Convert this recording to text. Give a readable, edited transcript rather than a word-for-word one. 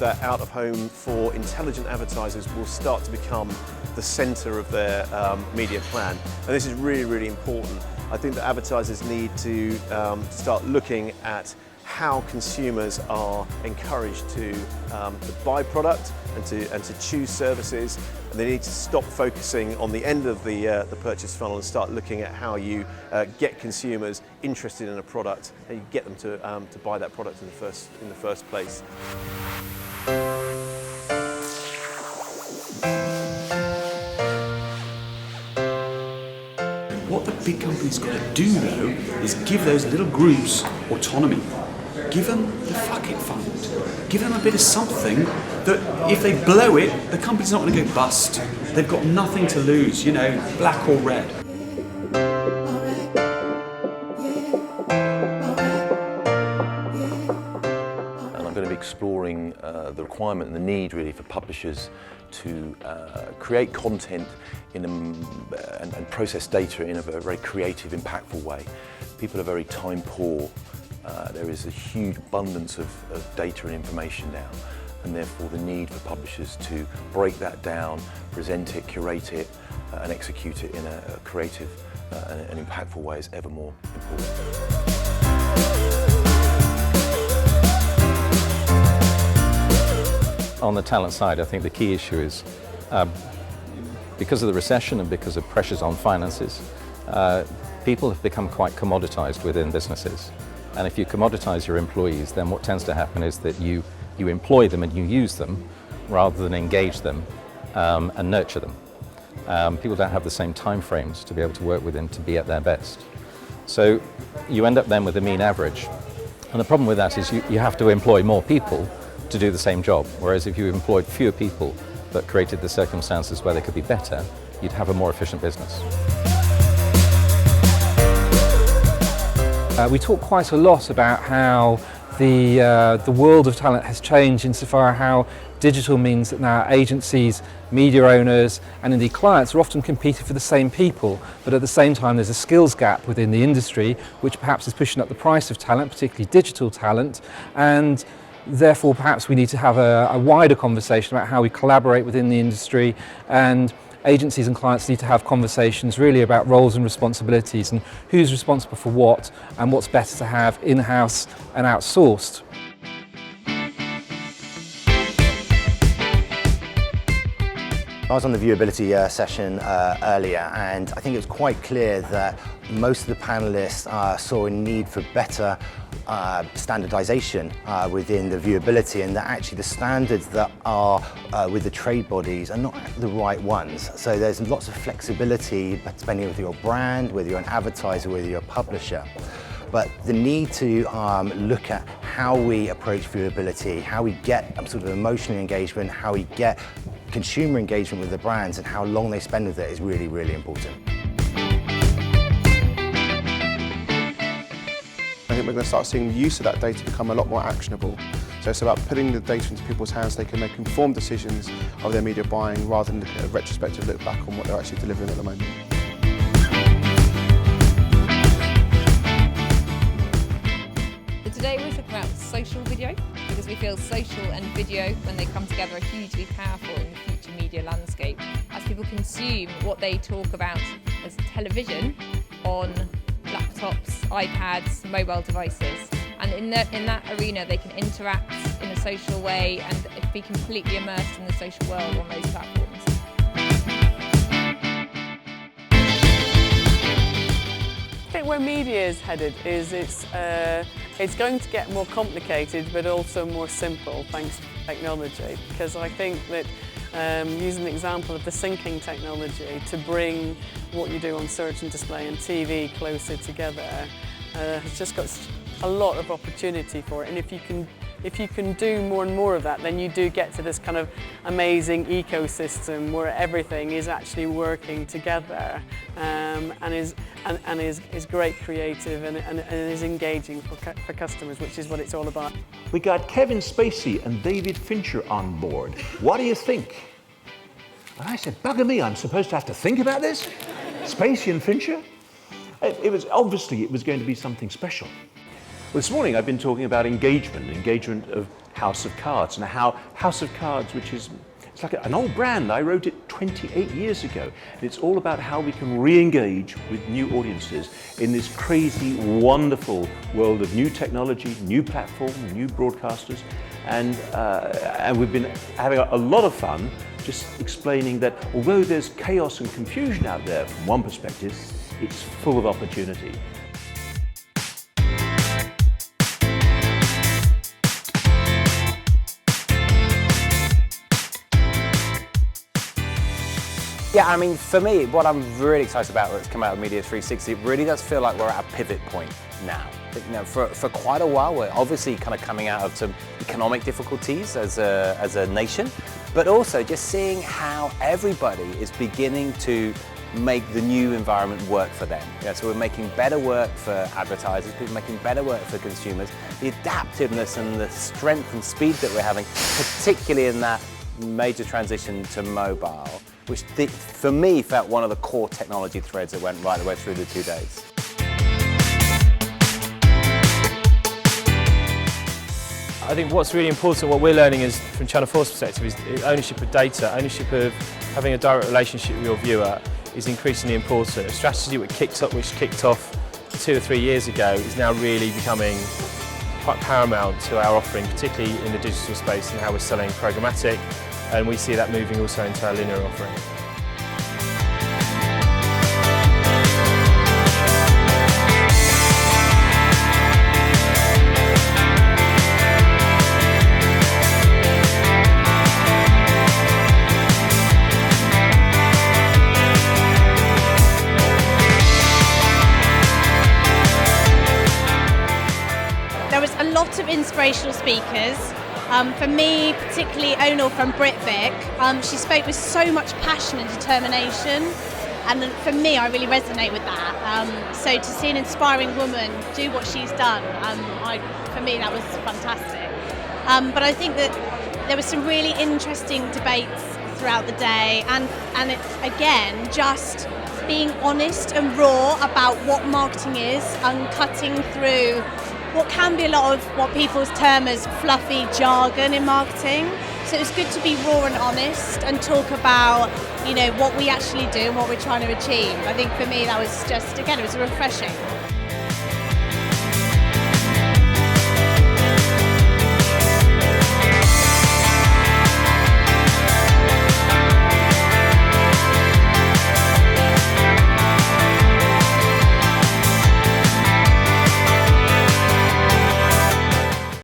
that out of home for intelligent advertisers will start to become the centre of their media plan. And this is really, really important. I think that advertisers need to start looking at how consumers are encouraged to buy product and to choose services, and they need to stop focusing on the end of the purchase funnel and start looking at how you get consumers interested in a product and you get them to buy that product in the first place. What the big companies got to do though is give those little groups autonomy. Give them the fuck it fund. Give them a bit of something that if they blow it, the company's not going to go bust. They've got nothing to lose, you know, black or red. And I'm going to be exploring the requirement and the need really for publishers to create content and process data in a very creative, impactful way. People are very time poor. There is a huge abundance of data and information now, and therefore the need for publishers to break that down, present it, curate it, and execute it in a creative and impactful way is ever more important. On the talent side, I think the key issue is because of the recession and because of pressures on finances, people have become quite commoditized within businesses. And if you commoditize your employees, then what tends to happen is that you employ them and you use them rather than engage them and nurture them. People don't have the same time frames to be able to work within to be at their best. So you end up then with a mean average. And the problem with that is you have to employ more people to do the same job, whereas if you employed fewer people but created the circumstances where they could be better, you'd have a more efficient business. We talk quite a lot about how the world of talent has changed insofar how digital means that now agencies, media owners and indeed clients are often competing for the same people, but at the same time there's a skills gap within the industry which perhaps is pushing up the price of talent, particularly digital talent, and therefore perhaps we need to have a wider conversation about how we collaborate within the industry, and agencies and clients need to have conversations really about roles and responsibilities and who's responsible for what and what's better to have in-house and outsourced. I was on the viewability session earlier, and I think it was quite clear that most of the panelists saw a need for better standardization within the viewability, and that actually the standards that are with the trade bodies are not the right ones. So there's lots of flexibility depending whether you're a brand, whether you're an advertiser, whether you're a publisher. But the need to look at how we approach viewability, how we get sort of emotional engagement, how we get consumer engagement with the brands and how long they spend with it is really, really important. I think we're going to start seeing the use of that data become a lot more actionable. So it's about putting the data into people's hands so they can make informed decisions of their media buying rather than a retrospective look back on what they're actually delivering at the moment. Today we're talking about social video because we feel social and video, when they come together, are hugely powerful in the future media landscape as people consume what they talk about as television on laptops, iPads, mobile devices. And in that arena they can interact in a social way and be completely immersed in the social world on those platforms. I think where media is headed is it's going to get more complicated but also more simple thanks to technology, because I think that using the example of the syncing technology to bring what you do on search and display and TV closer together has just got a lot of opportunity for it. And if you can do more and more of that, then you do get to this kind of amazing ecosystem where everything is actually working together and is great creative and is engaging for customers, which is what it's all about. We got Kevin Spacey and David Fincher on board. What do you think? And I said, bugger me, I'm supposed to have to think about this? Spacey and Fincher? It was obviously it was going to be something special. Well, this morning I've been talking about engagement of House of Cards, and how House of Cards, which is it's like an old brand. I wrote it 28 years ago. And it's all about how we can re-engage with new audiences in this crazy, wonderful world of new technology, new platform, new broadcasters. And we've been having a lot of fun just explaining that although there's chaos and confusion out there from one perspective, it's full of opportunity. Yeah, I mean, for me, what I'm really excited about that's come out of Media360, it really does feel like we're at a pivot point now. You know, for quite a while, we're obviously kind of coming out of some economic difficulties as a nation, but also just seeing how everybody is beginning to make the new environment work for them. Yeah, so we're making better work for advertisers, we're making better work for consumers. The adaptiveness and the strength and speed that we're having, particularly in that major transition to mobile, which for me felt one of the core technology threads that went right the way through the 2 days. I think what's really important, what we're learning is from Channel 4's perspective, is ownership of data, ownership of having a direct relationship with your viewer is increasingly important. A strategy which kicked off 2 or 3 years ago is now really becoming quite paramount to our offering, particularly in the digital space and how we're selling programmatic, and we see that moving also into our linear offering. There was a lot of inspirational speakers. For me, particularly Onal from Britvic, she spoke with so much passion and determination, and for me, I really resonate with that. So to see an inspiring woman do what she's done, for me, that was fantastic. But I think that there were some really interesting debates throughout the day, and it's, again, just being honest and raw about what marketing is and cutting through what can be a lot of what people term as fluffy jargon in marketing. So it's good to be raw and honest and talk about, you know, what we actually do and what we're trying to achieve. I think for me that was just, again, it was refreshing.